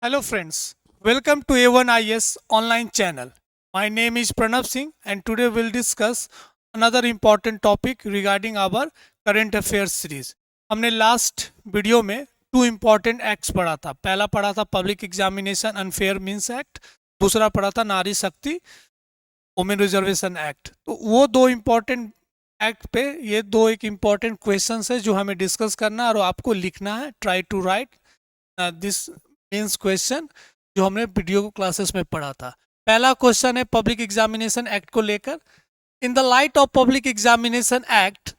Hello friends, welcome to A1IS online channel. My name is Pranav Singh and today we'll discuss another important topic regarding our current affairs series. हमने last video में to important acts पढ़ा था. पहला पढ़ा था public examination unfair means act, दूसरा पढ़ा था नारी शक्ति वुमेन रिजर्वेशन एक्ट. तो वो दो इम्पॉर्टेंट एक्ट पे ये दो एक इम्पॉर्टेंट क्वेश्चन है जो हमें डिस्कस करना है और आपको लिखना है. Try to write this means question जो हमने वीडियो क्लासेस में पढ़ा था. पहला क्वेश्चन है पब्लिक एग्जामिनेशन एक्ट को लेकर. In the light of public examination act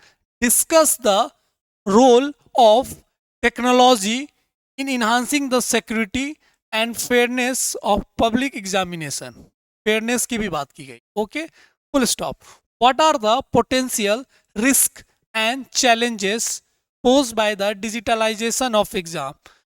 discuss the role of technology in enhancing the security and fairness of public examination. Fairness की भी बात की गई. Okay, full stop. What are the potential risk and challenges posed by the digitalization of exam.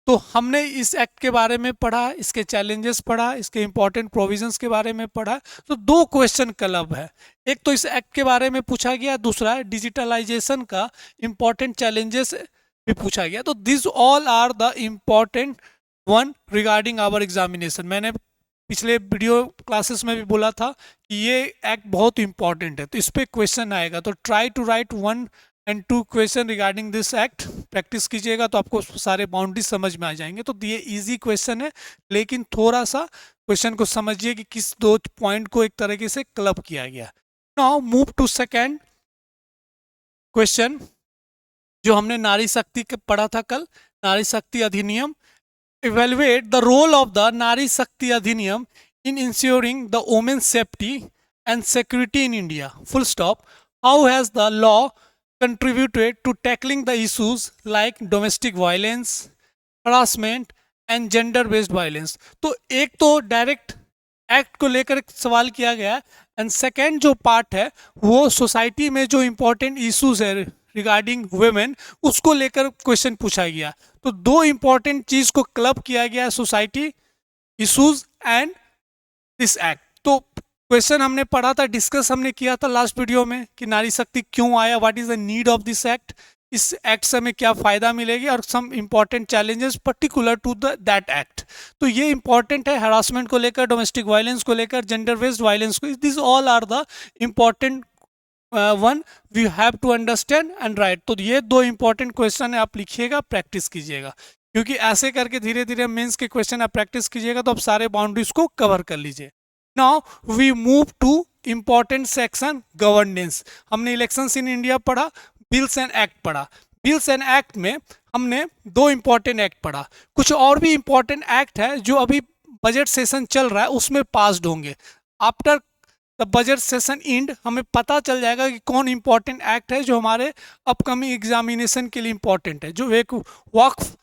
तो हमने इस act के बारे में पढ़ा, इसके चैलेंजेस पढ़ा, इसके इंपॉर्टेंट प्रोविजंस के बारे में पढ़ा. तो दो क्वेश्चन क्लब है. एक तो इस एक्ट के बारे में पूछा गया, दूसरा डिजिटलाइजेशन का इंपॉर्टेंट चैलेंजेस भी पूछा गया. तो this all are the important one regarding our examination. मैंने पिछले वीडियो क्लासेस में भी बोला था कि ये एक्ट बहुत इंपॉर्टेंट है, तो इस पर क्वेश्चन आएगा. तो try to write 1 and 2 question regarding this act. Practice कीजिएगा तो आपको सारे बाउंड्री समझ में आ जाएंगे. तो ये इजी क्वेश्चन है, लेकिन थोड़ा सा क्वेश्चन को समझिए कि किस दो पॉइंट को एक तरीके से क्लब किया गया. Now move to second question जो हमने नारी शक्ति के पढ़ा था कल. Nari Shakti Adhiniyam. Evaluate the role of the Nari Shakti अधिनियम in ensuring the women's safety and security in India. Full stop. How has the law contributed to tackling the issues like domestic violence, harassment and gender based violence? तो एक तो direct act को लेकर एक सवाल किया गया है, एंड सेकेंड जो पार्ट है वो सोसाइटी में जो इम्पोर्टेंट इश्यूज है रिगार्डिंग वुमेन, उसको लेकर क्वेश्चन पूछा गया. तो दो इम्पोर्टेंट चीज को क्लब किया गया है, society issues and this act. तो क्वेश्चन हमने पढ़ा था, डिस्कस हमने किया था लास्ट वीडियो में कि नारी शक्ति क्यों आया, what is the need of this act, इस एक्ट से हमें क्या फायदा मिलेगी, और some important challenges particular to that act. तो ये इंपॉर्टेंट है, हरासमेंट को लेकर, डोमेस्टिक वायलेंस को लेकर, जेंडर बेस्ड वायलेंस को. This all are the important one we have to understand and write. तो ये दो इंपॉर्टेंट क्वेश्चन है, आप लिखिएगा, प्रैक्टिस कीजिएगा, क्योंकि ऐसे करके धीरे धीरे मेंस के क्वेश्चन आप प्रैक्टिस कीजिएगा तो आप सारे बाउंड्रीज को कवर कर लीजिए. Now we move to important section governance. हमने इलेक्शंस इन इंडिया पढ़ा, बिल्स एंड एक्ट पढ़ा. बिल्स एंड एक्ट में हमने दो इंपॉर्टेंट एक्ट पढ़ा. कुछ और भी इंपॉर्टेंट एक्ट है जो अभी बजट सेशन चल रहा है उसमें पास्ड होंगे. After the budget session and हमें पता चल जाएगा कि कौन इंपॉर्टेंट एक्ट है जो हमारे अपकमिंग एग्जामिनेशन के लिए इंपॉर्टेंट है. जो एक वक्फ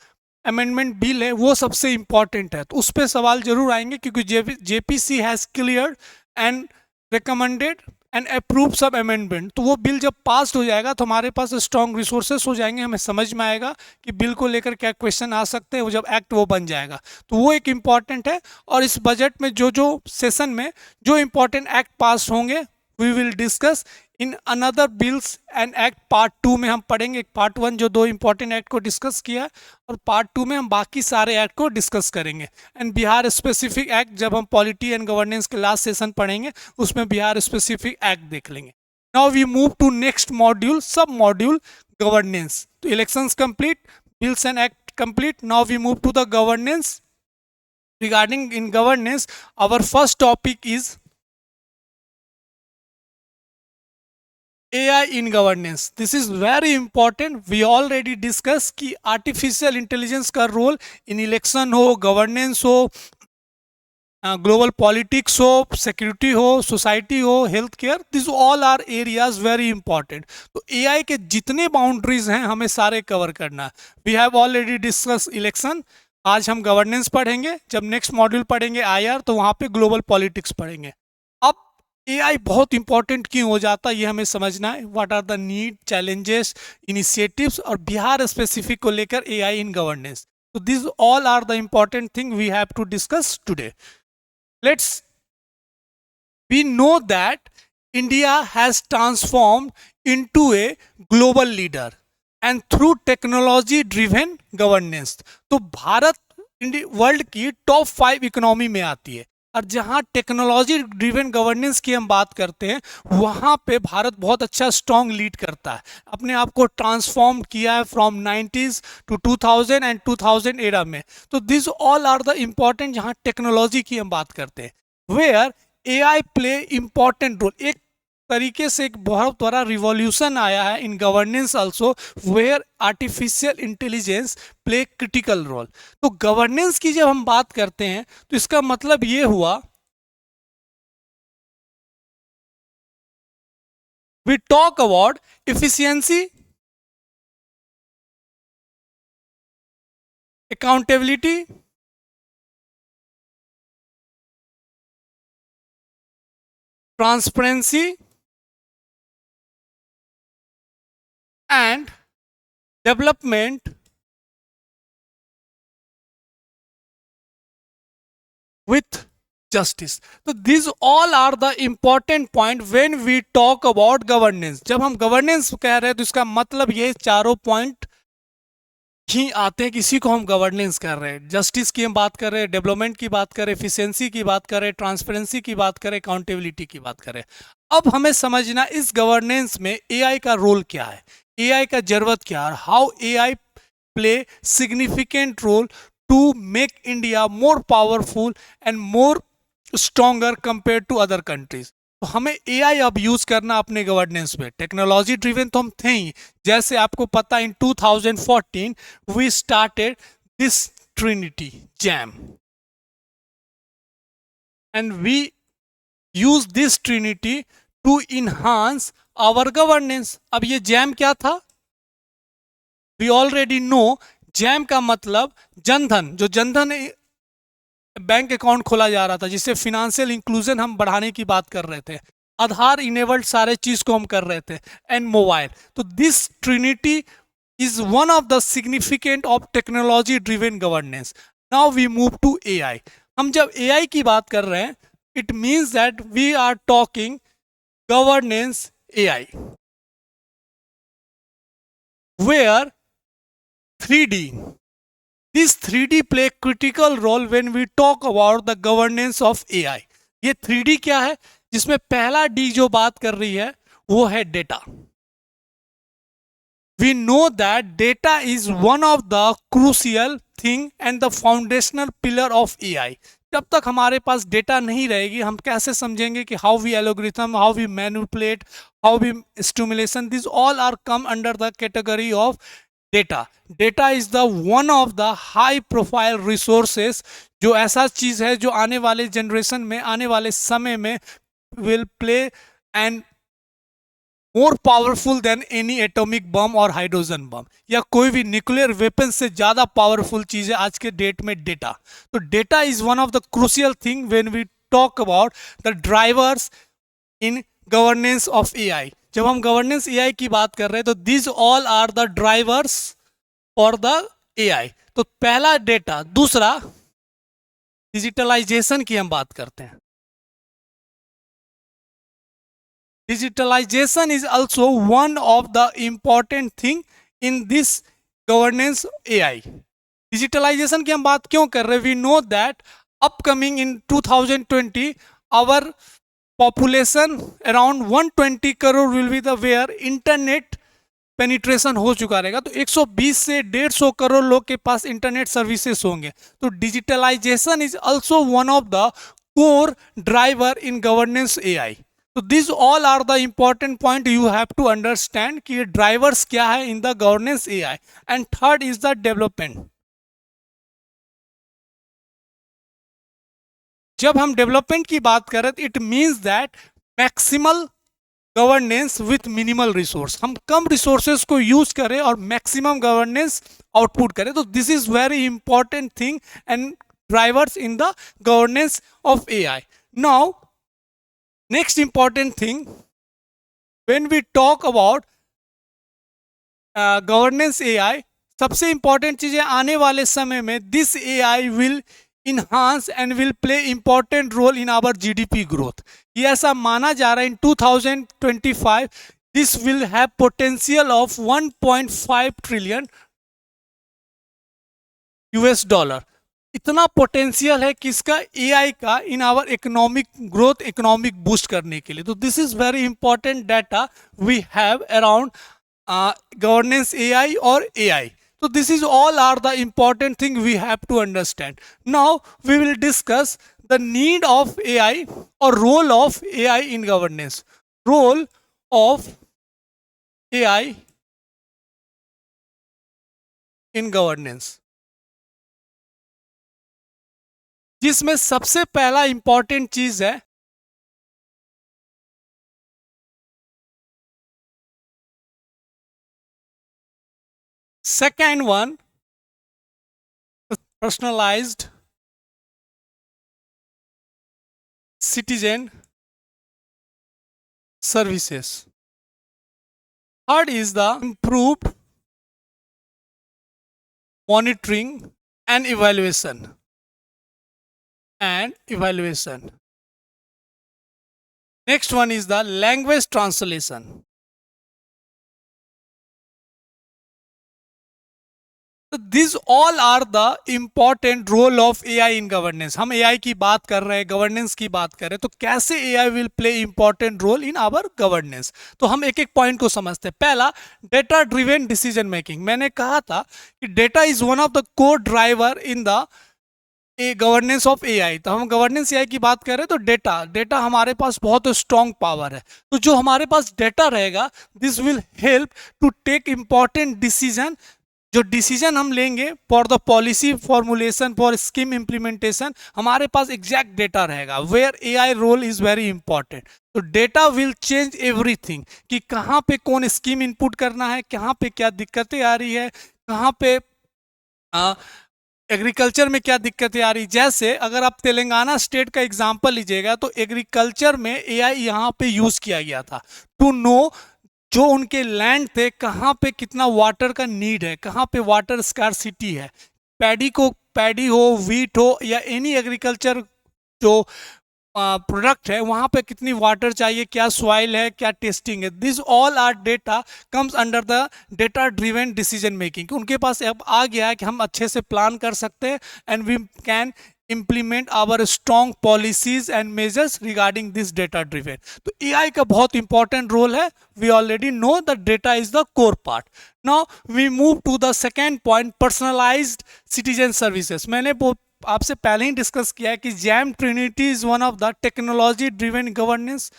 अमेंडमेंट बिल है वो सबसे इंपॉर्टेंट है, तो उस पर सवाल जरूर आएंगे, क्योंकि JPC has cleared and recommended and approve सब अमेंडमेंट. तो वो बिल जब पास हो जाएगा तो हमारे पास स्ट्रॉन्ग रिसोर्सेस हो जाएंगे, हमें समझ में आएगा कि बिल को लेकर क्या क्वेश्चन आ सकते हैं. वो जब एक्ट वो बन जाएगा तो वो एक इम्पॉर्टेंट है. और इस बजट में जो जो सेशन में जो इम्पॉर्टेंट एक्ट पास होंगे we will discuss in another bills and act. Part 2 में हम पढ़ेंगे. पार्ट 1 जो दो इंपॉर्टेंट एक्ट को डिस्कस किया, और पार्ट 2 में हम बाकी सारे एक्ट को डिस्कस करेंगे. एंड बिहार स्पेसिफिक एक्ट जब हम पॉलिटी एंड गवर्नेंस के लास्ट सेशन पढ़ेंगे उसमें बिहार स्पेसिफिक एक्ट देख लेंगे. Now we move to next module, sub module governance. तो elections complete, bills and act complete. Now we move to the governance. Regarding in governance our first topic is AI in governance. This is very important. We already discussed कि artificial intelligence का role in election हो, governance हो, global politics हो, security हो, society हो, health care, this all are areas very important. तो AI के जितने बाउंड्रीज हैं हमें सारे कवर करना है. We have already discuss election, आज हम गवर्नेंस पढ़ेंगे. जब नेक्स्ट मॉड्यूल पढ़ेंगे IR तो वहाँ पे ग्लोबल पॉलिटिक्स पढ़ेंगे. अब AI बहुत इंपॉर्टेंट क्यों हो जाता है ये हमें समझना है. What are the need, challenges, initiatives, और बिहार स्पेसिफिक को लेकर AI इन गवर्नेंस. तो this all are the important thing we have to discuss today. Let's we know that India has transformed into a global leader and through technology driven governance. तो Bharat world की top 5 economy में आती है। और जहां technology driven governance की हम बात करते हैं, वहां पे भारत बहुत अच्छा स्ट्रॉन्ग लीड करता है, अपने आप को ट्रांसफॉर्म किया है from 90s to 2000 and 2000 era में। तो this all are the important, जहां टेक्नोलॉजी की हम बात करते हैं, where AI play important role. एक तरीके से एक बहुत बड़ा रिवॉल्यूशन आया है in governance also, where artificial intelligence play critical role. तो गवर्नेंस की जब हम बात करते हैं तो इसका मतलब ये हुआ, we talk about efficiency, accountability, transparency and development with justice. So these all are the important point when we talk about governance. जब हम governance कह रहे हैं तो इसका मतलब ये चारों पॉइंट ही आते हैं, किसी को हम गवर्नेंस कर रहे हैं। जस्टिस की हम बात कर रहे हैं, डेवलपमेंट की बात कर रहे हैं, एफिशिएंसी की बात कर रहे हैं, ट्रांसपेरेंसी की बात कर रहे हैं, अकाउंटेबिलिटी की बात कर रहे हैं। अब हमें समझना इस गवर्नेंस में एआई का रोल क्या है, एआई का जरूरत क्या है, how AI play significant role to make India more powerful and more stronger compared to other countries. तो हमें AI अब यूज करना अपने गवर्नेंस में। टेक्नोलॉजी ड्रिवन तो हम थे ही, जैसे आपको पता in 2014 we started this trinity JAM and we use this trinity to enhance our governance. अब ये जैम क्या था, वी ऑलरेडी नो। जैम का मतलब जनधन, जो जनधन बैंक अकाउंट खोला जा रहा था, जिससे फिनेंशियल इंक्लूजन हम बढ़ाने की बात कर रहे थे, आधार इनेबल्ड सारे चीज को हम कर रहे थे, एंड मोबाइल। तो this trinity is one of the significant of technology driven governance. Now we move to AI. हम जब एआई की बात कर रहे हैं, it means that we are talking governance AI, where 3D. These 3D play critical role when we talk about the governance of AI. ये 3D क्या है, जिसमें पहला D जो बात कर रही है वो है data. We know that data is one of the crucial thing and the foundational pillar of AI. जब तक हमारे पास डेटा नहीं रहेगी, हम कैसे समझेंगे कि how we algorithm, how we manipulate, how we stimulation, this all are come under the category of data. Data is the one of the high profile resources, जो ऐसा चीज है जो आने वाले जनरेशन में, आने वाले समय में will play and more powerful than any atomic bomb और हाइड्रोजन बम, या कोई भी न्यूक्लियर वेपन से ज्यादा पावरफुल चीज है आज के डेट में डेटा। तो data is one of the crucial thing when we talk about the drivers in governance of AI. जब हम गवर्नेंस एआई की बात कर रहे हैं तो this all are the drivers for the AI. तो पहला डेटा, दूसरा डिजिटलाइजेशन की हम बात करते हैं। Digitalization is also one of the important thing in this governance AI. Digitalization की हम बात क्यों कर रहे हैं, we know that upcoming in 2020 our population around 120 crore will be the where internet penetration हो चुका रहेगा। तो 120 से 150 करोड़ लोग के पास इंटरनेट सर्विसेज होंगे। तो digitalization is also one of the core driver in governance AI. तो this all are the important point you have to understand कि ड्राइवर्स क्या है in the governance AI. And third is the development. जब हम development की बात करें, it means that maximal governance with minimal resource, हम कम रिसोर्सेज को यूज करें और मैक्सिमम गवर्नेंस आउटपुट करें। तो this is very important thing and drivers in the governance of AI. Now next important thing when we talk about governance AI, सबसे important चीज है आने वाले समय में this AI will enhance and will play important role in our GDP growth. ये ऐसा माना जा रहा है इन 2025 this will have potential of 1.5 trillion US dollar. इतना पोटेंशियल है किसका, एआई का, in our economic growth, economic boost करने के लिए। तो this is very important data we have around governance AI or AI. So this is all are the important thing we have to understand. Now we will discuss the need of AI or role of AI in governance. Role of AI in governance, जिसमें सबसे पहला important चीज है second one, personalised citizen services. Third is the improved monitoring and evaluation. Next one is the language translation. So these all are the important role of AI in governance. हम AI की बात कर रहे हैं, governance की बात कर रहे हैं, तो कैसे AI will play important role in our governance. तो हम एक एक पॉइंट को समझते हैं. पहला, डेटा ड्रिवन डिसीजन मेकिंग. मैंने कहा था कि data is one of the core driver in the governance of AI. तो हम गवर्नेंस एआई की बात कर रहे हैं, तो डेटा हमारे पास बहुत स्ट्रॉन्ग पावर है. तो जो हमारे पास डेटा रहेगा, this will help to take important decision. जो डिसीजन हम लेंगे for the policy formulation, for scheme implementation, हमारे पास एग्जैक्ट डेटा रहेगा. Where AI role is very important. तो डेटा विल चेंज एवरीथिंग, कि कहाँ पे कौन स्कीम इनपुट करना है, कहाँ पे क्या दिक्कतें आ रही है, कहाँ पे एग्रीकल्चर में क्या दिक्कतें आ रही. जैसे अगर आप तेलंगाना स्टेट का एग्जांपल लीजिएगा, तो एग्रीकल्चर में एआई यहाँ पे यूज किया गया था टू नो जो उनके लैंड थे कहाँ पे कितना वाटर का नीड है, कहाँ पे वाटर स्कार्सिटी है. पैडी हो, वीट हो, या एनी एग्रीकल्चर जो प्रोडक्ट है, वहां पे कितनी वाटर चाहिए, क्या सॉइल है, क्या टेस्टिंग है. This all are data comes under the data driven decision making. उनके पास अब आ गया है कि हम अच्छे से प्लान कर सकते हैं, and we can implement our strong policies and measures regarding this data driven. तो AI का बहुत important role है. We already know that data is the core part. Now we move to the second point, personalized citizen services. मैंने आपसे पहले ही discuss किया है कि JAM trinity is one of the technology driven governance,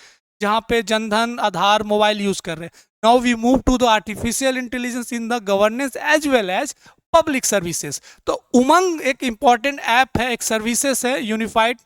जहां पे Jan Dhan, Aadhaar, mobile use कर रहे हैं. Now we move to the artificial intelligence in the governance as well as public services. तो उमंग एक इंपॉर्टेंट ऐप है, एक सर्विसेज है, यूनिफाइड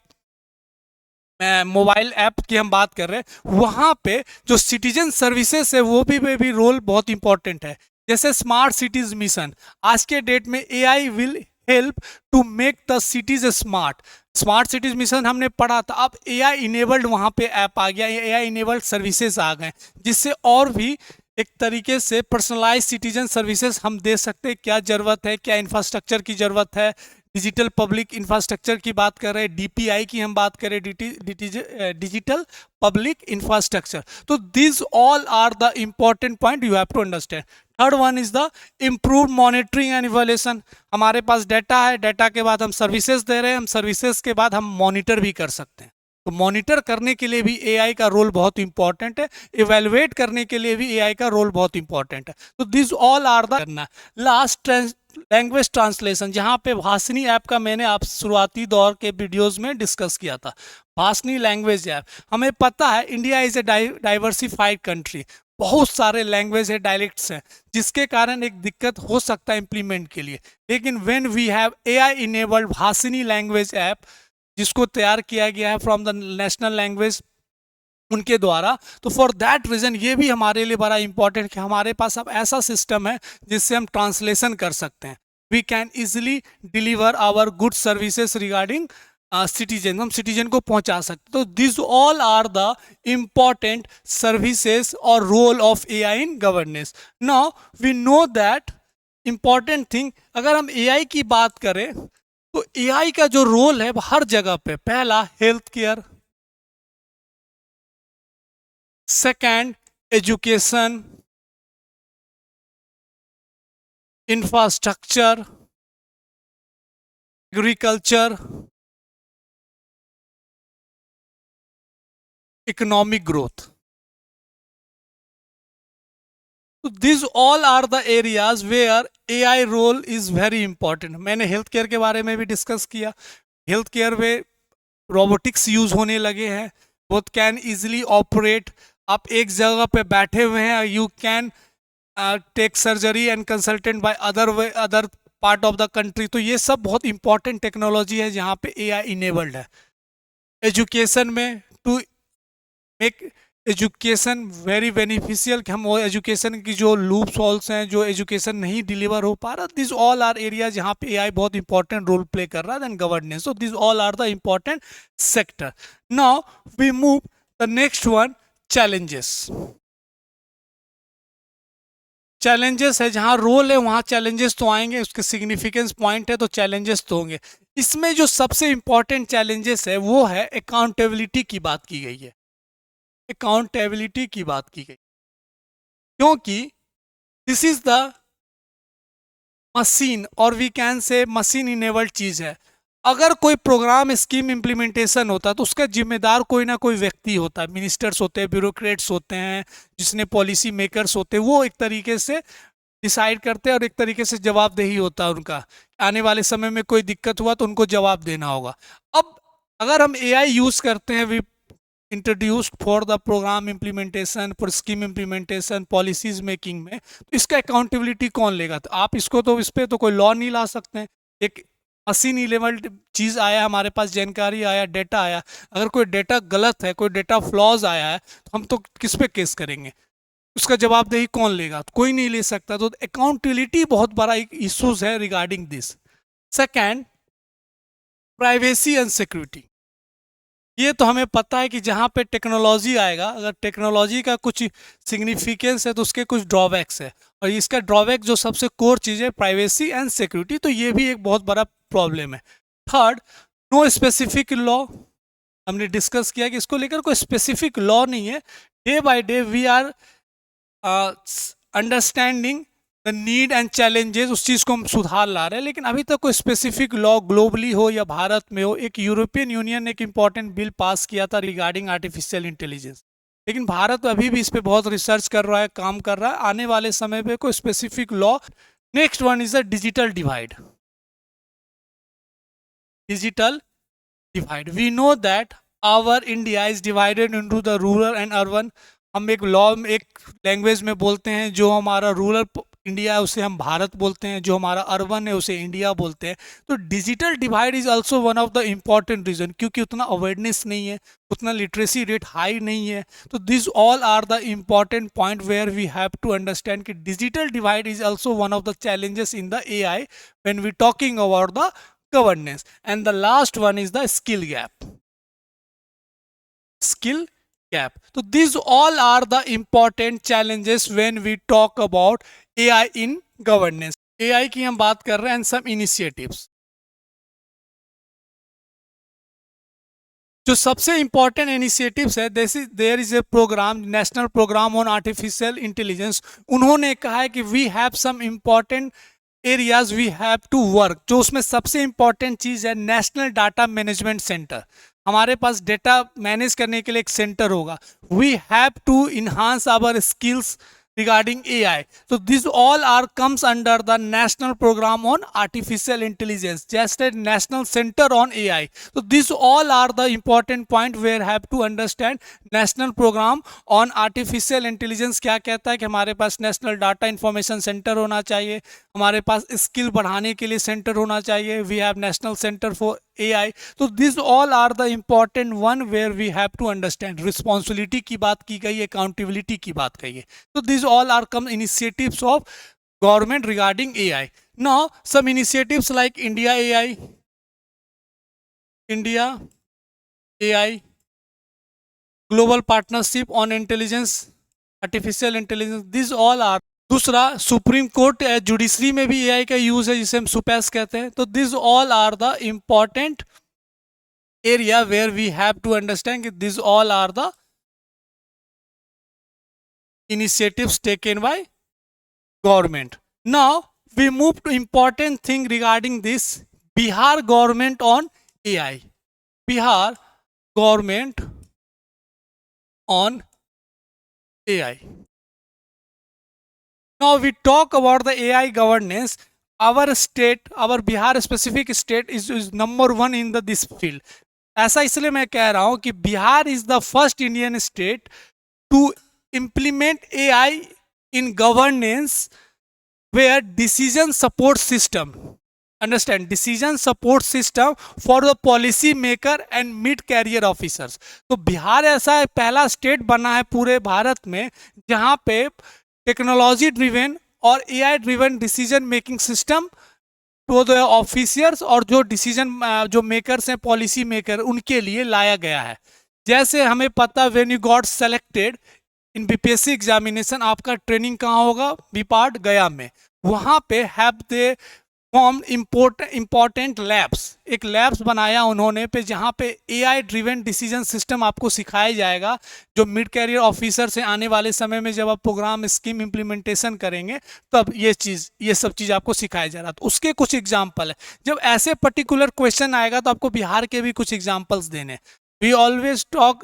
मोबाइल ऐप की हम बात कर रहे हैं. वहां पे जो सिटीजन सर्विसेज है वो भी रोल बहुत इंपॉर्टेंट है. जैसे स्मार्ट सिटीज मिशन, आज के डेट में AI will help to make the cities smart. Smart cities mission हमने पढ़ा था. अब एआई इनेबल्ड वहां पे ऐप आ गया, एआई इनेबल्ड सर्विसेज आ गए, जिससे और भी एक तरीके से पर्सनलाइज सिटीजन सर्विसेज हम दे सकते हैं. क्या जरूरत है, क्या इंफ्रास्ट्रक्चर की जरूरत है, डिजिटल पब्लिक इंफ्रास्ट्रक्चर की बात कर रहे हैं, डीपीआई की हम बात करें, डिजिटल पब्लिक इंफ्रास्ट्रक्चर. तो this all are the important point you have to understand. Third one is the improve monitoring and evaluation. हमारे पास डेटा है, डेटा के बाद हम सर्विसेज दे रहे हैं, हम सर्विसेज के बाद हम मॉनिटर भी कर सकते हैं. तो मॉनिटर करने के लिए भी एआई का रोल बहुत इंपॉर्टेंट है, इवेलुएट करने के लिए भी एआई का रोल बहुत इंपॉर्टेंट है. तो दिस ऑल आर द करना. लास्ट, लैंग्वेज ट्रांसलेशन, जहां पे भाषणी ऐप का मैंने आप शुरुआती दौर के वीडियोस में डिस्कस किया था. भाषणी लैंग्वेज ऐप, हमें पता है India is a diversified country, बहुत सारे लैंग्वेज है, डायलेक्ट्स हैं, जिसके कारण एक दिक्कत हो सकता है इम्प्लीमेंट के लिए. लेकिन when we have AI enabled Bhashini language app, जिसको तैयार किया गया है फ्रॉम द नेशनल लैंग्वेज उनके द्वारा, तो फॉर दैट रीजन ये भी हमारे लिए बड़ा इंपॉर्टेंट कि हमारे पास अब ऐसा सिस्टम है जिससे हम ट्रांसलेशन कर सकते हैं. We can easily deliver our good services regarding citizen, हम सिटीजन को पहुंचा सकते. तो this all are the important services और role of AI in governance. Now we know that important thing, अगर हम एआई की बात करें तो एआई का जो रोल है हर जगह पे, पहला health care, second education, infrastructure, agriculture, economic growth. So these all are the areas where AI role is very important. मैंने हेल्थ केयर के बारे में भी डिस्कस किया. हेल्थ केयर में रोबोटिक्स यूज होने लगे हैं. Both can easily operate. आप एक जगह पे बैठे हुए हैं, you can take surgery and consultant by other part of the country. तो ये सब बहुत इंपॉर्टेंट टेक्नोलॉजी है जहाँ पे AI इनेबल्ड है. एजुकेशन में to make education very beneficial, कि हम वो एजुकेशन की जो लूप्स होल्स हैं, जो एजुकेशन नहीं डिलीवर हो पा रहा, दिस ऑल आर एरिया जहाँ पे AI बहुत इंपॉर्टेंट रोल प्ले कर रहा है. Then governance. So this all are the important sector. Now we move the next one, challenges. Challenges है, जहाँ रोल है वहाँ चैलेंजेस तो आएंगे, उसके सिग्निफिकेंस पॉइंट है तो चैलेंजेस तो होंगे. इसमें जो सबसे इंपॉर्टेंट चैलेंजेस है वो है अकाउंटेबिलिटी की बात की गई है. अकाउंटेबिलिटी की बात की गई, क्योंकि दिस इज द मशीन, और we can say machine enabled चीज है. अगर कोई प्रोग्राम स्कीम इम्प्लीमेंटेशन होता है तो उसका जिम्मेदार कोई ना कोई व्यक्ति होता है. मिनिस्टर्स होते हैं, ब्यूरोक्रेट्स होते हैं, जिसने पॉलिसी मेकर्स होते हैं, वो एक तरीके से डिसाइड करते हैं और एक तरीके से जवाबदेही होता है उनका. आने वाले समय में कोई दिक्कत हुआ तो उनको जवाब देना होगा. अब अगर हम AI यूज करते हैं, introduced for the program implementation, for scheme implementation, policies making में, तो इसका अकाउंटेबिलिटी कौन लेगा? तो आप इसको तो इस पर तो कोई लॉ नहीं ला सकते हैं. एक मशीन लेवल चीज़ आया, हमारे पास जानकारी आया, डेटा आया, अगर कोई डेटा गलत है, कोई डेटा फ्लॉज आया है, तो हम तो किस पे केस करेंगे? उसका जवाबदेही कौन लेगा? तो कोई नहीं ले सकता. तो अकाउंटेबिलिटी बहुत बड़ा एक इशूज है regarding this. Second, privacy and security. ये तो हमें पता है कि जहाँ पे टेक्नोलॉजी आएगा, अगर टेक्नोलॉजी का कुछ सिग्निफिकेंस है तो उसके कुछ ड्रॉबैक्स है, और इसका ड्रॉबैक जो सबसे कोर चीज़ है, प्राइवेसी एंड सिक्योरिटी, तो ये भी एक बहुत बड़ा प्रॉब्लम है. Third, no specific law. हमने डिस्कस किया कि इसको लेकर कोई स्पेसिफिक लॉ नहीं है. Day by day we are understanding the need and challenges, उस चीज़ को हम सुधार ला रहे हैं, लेकिन अभी तक कोई स्पेसिफिक लॉ ग्लोबली हो या भारत में हो. एक यूरोपियन यूनियन ने एक इंपॉर्टेंट बिल पास किया था रिगार्डिंग आर्टिफिशियल इंटेलिजेंस, लेकिन भारत अभी भी इस पर बहुत रिसर्च कर रहा है, काम कर रहा है. आने वाले समय पे कोई specific law. Next one is the digital divide. Digital divide, we know that our India is divided into the rural and urban. हम एक लॉ में, एक लैंग्वेज में बोलते हैं, जो हमारा रूरल इंडिया है उसे हम भारत बोलते हैं, जो हमारा अर्बन है उसे इंडिया बोलते हैं. तो digital divide is also one of the important reason, क्योंकि उतना अवेयरनेस नहीं है, उतना लिटरेसी रेट हाई नहीं है. तो this all are the important point where we have to understand कि digital divide is also one of the challenges in the AI when we talking about the governance. And the last one is the skill gap. Skill gap. So these all are the important challenges when we talk about AI in governance. AI की हम बात कर रहे हैं and some initiatives. जो सबसे important initiatives है, there is a program, national program on artificial intelligence. उन्होंने कहा है कि we have some important areas we have to work. जो उसमें सबसे इंपॉर्टेंट चीज़ है नेशनल डाटा मैनेजमेंट सेंटर. हमारे पास डेटा मैनेज करने के लिए एक सेंटर होगा. We have to enhance our skills regarding AI. So these all are comes under the National Program on Artificial Intelligence, just a National Center on AI. So these all are the important point where have to understand National Program on Artificial Intelligence क्या कहता है कि हमारे पास national data information centre होना चाहिए, हमारे पास skill बढ़ाने के लिए सेंटर होना चाहिए. We have national centre for AI. तो this all are the important one where we have to understand. Responsibility की बात की गई है, अकाउंटेबिलिटी की बात कही है. तो this all are come initiatives of government regarding AI. Now some initiatives like India AI, global partnership on intelligence, artificial intelligence, these all are. दूसरा, सुप्रीम कोर्ट जुडिशरी में भी AI का यूज है, जिसे हम सुपैस कहते हैं. तो this all are the important area where we have to understand this all are the initiatives taken by government. Now we move to important thing regarding this Bihar government on AI, Bihar government on AI. Now we talk about the AI governance. Our state, our Bihar specific state is number one in this field. ऐसा इसलिए मैं कह रहा हूं कि Bihar is the first Indian state to implement AI in governance where decision support system, understand, decision support system for the policy maker and mid career officers. तो बिहार ऐसा है पहला स्टेट बना है पूरे भारत में जहां पे टेक्नोलॉजी ड्रिवन और AI driven decision making system तो द ऑफिसर्स और जो डिसीजन जो मेकर्स हैं पॉलिसी मेकर उनके लिए लाया गया है. जैसे हमें पता when you got selected in BPSC examination आपका ट्रेनिंग कहाँ होगा, बीपार्ट गया में. वहाँ पे have they form important labs, एक लैब्स बनाया उन्होंने पे जहाँ पे एआई ड्रिवन डिसीजन सिस्टम आपको सिखाया जाएगा. जो मिड कैरियर ऑफिसर से आने वाले समय में जब आप प्रोग्राम स्कीम इम्प्लीमेंटेशन करेंगे तब ये सब चीज़ आपको सिखाया जा रहा है. तो उसके कुछ एग्जाम्पल है. जब ऐसे पर्टिकुलर क्वेश्चन आएगा तो आपको बिहार के भी कुछ एग्जाम्पल्स देने. We always talk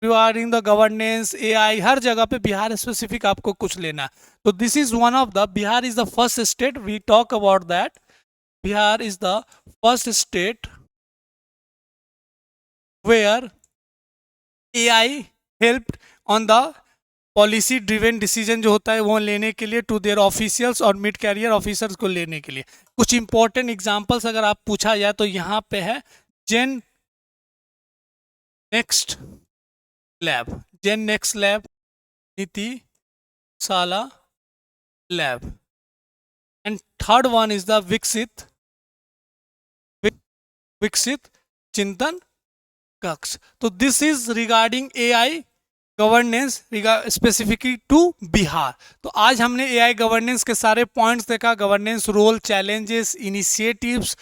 regarding the governance AI, हर जगह पे बिहार स्पेसिफिक आपको कुछ लेना है. तो this is one of the, Bihar is the first state, we talk about that. Bihar is the first state where AI helped on the policy driven decision जो होता है वो लेने के लिए टू देयर ऑफिशियल्स और मिड कैरियर ऑफिसर्स को लेने के लिए. कुछ इंपॉर्टेंट एग्जांपल्स अगर आप पूछा जाए तो यहाँ पे है gen next lab, gen next lab, Niti Shala lab, and third one is the Viksit Chintan Kaksh. तो this is regarding AI governance specifically to Bihar. तो आज हमने एआई गवर्नेंस के सारे पॉइंट्स देखा, governance role, challenges, initiatives,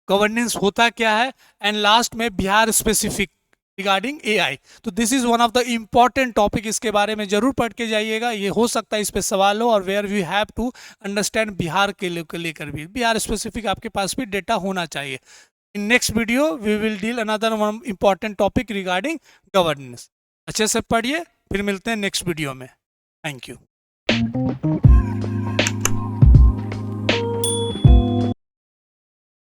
governance होता क्या है, एंड लास्ट में बिहार स्पेसिफिक रिगार्डिंग एआई. तो this is one of the important topic, इसके बारे में जरूर पढ़ के जाइएगा. ये हो सकता है इस पे सवाल हो, और where we have to understand Bihar के लेकर भी बिहार स्पेसिफिक आपके पास भी डेटा होना चाहिए. In next video we will deal another one important topic regarding governance. अच्छे से पढ़िए, फिर मिलते हैं नेक्स्ट वीडियो में. Thank you.